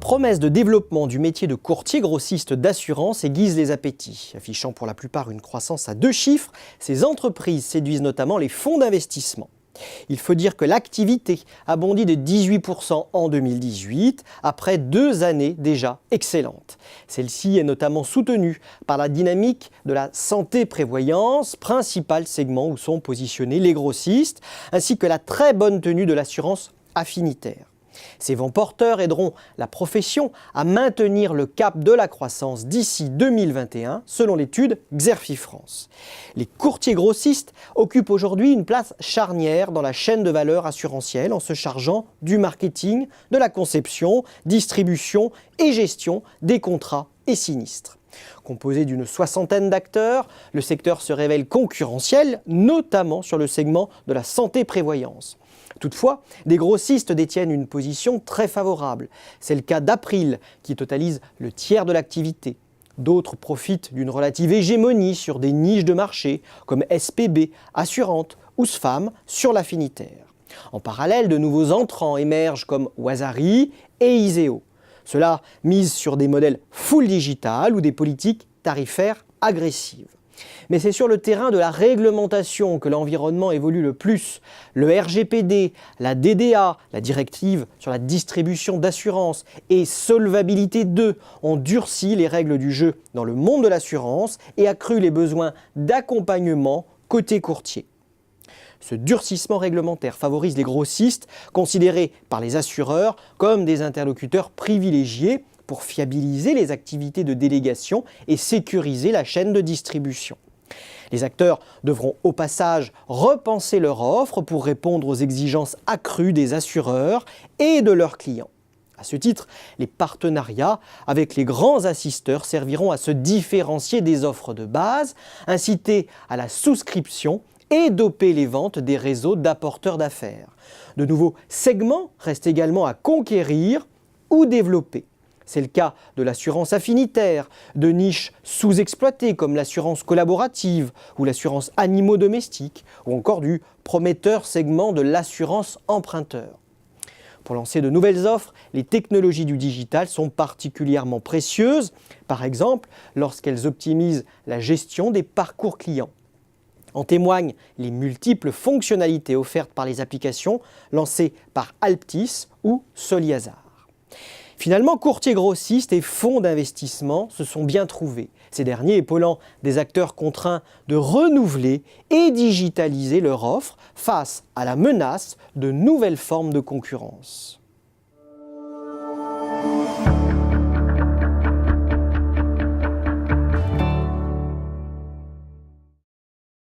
promesse de développement du métier de courtier grossiste d'assurance aiguise les appétits. Affichant pour la plupart une croissance à 2 chiffres, ces entreprises séduisent notamment les fonds d'investissement. Il faut dire que l'activité a bondi de 18% en 2018, après 2 années déjà excellentes. Celle-ci est notamment soutenue par la dynamique de la santé-prévoyance, principal segment où sont positionnés les grossistes, ainsi que la très bonne tenue de l'assurance affinitaire. Ces vents porteurs aideront la profession à maintenir le cap de la croissance d'ici 2021, selon l'étude Xerfi France. Les courtiers grossistes occupent aujourd'hui une place charnière dans la chaîne de valeur assurantielle en se chargeant du marketing, de la conception, distribution et gestion des contrats et sinistres. Composé d'une 60aine d'acteurs, le secteur se révèle concurrentiel, notamment sur le segment de la santé-prévoyance. Toutefois, des grossistes détiennent une position très favorable. C'est le cas d'April, qui totalise le tiers de l'activité. D'autres profitent d'une relative hégémonie sur des niches de marché, comme SPB, Assurante ou SFAM sur l'affinitaire. En parallèle, de nouveaux entrants émergent comme Wasari et Iseo. Cela mise sur des modèles full digital ou des politiques tarifaires agressives. Mais c'est sur le terrain de la réglementation que l'environnement évolue le plus. Le RGPD, la DDA, la directive sur la distribution d'assurance et Solvabilité 2 ont durci les règles du jeu dans le monde de l'assurance et accru les besoins d'accompagnement côté courtier. Ce durcissement réglementaire favorise les grossistes, considérés par les assureurs comme des interlocuteurs privilégiés pour fiabiliser les activités de délégation et sécuriser la chaîne de distribution. Les acteurs devront au passage repenser leur offre pour répondre aux exigences accrues des assureurs et de leurs clients. À ce titre, les partenariats avec les grands assisteurs serviront à se différencier des offres de base, inciter à la souscription et doper les ventes des réseaux d'apporteurs d'affaires. De nouveaux segments restent également à conquérir ou développer. C'est le cas de l'assurance affinitaire, de niches sous-exploitées comme l'assurance collaborative ou l'assurance animaux domestiques, ou encore du prometteur segment de l'assurance emprunteur. Pour lancer de nouvelles offres, les technologies du digital sont particulièrement précieuses, par exemple lorsqu'elles optimisent la gestion des parcours clients. En témoignent les multiples fonctionnalités offertes par les applications lancées par Alptis ou Soliazar. Finalement, courtiers grossistes et fonds d'investissement se sont bien trouvés, ces derniers épaulant des acteurs contraints de renouveler et digitaliser leur offre face à la menace de nouvelles formes de concurrence.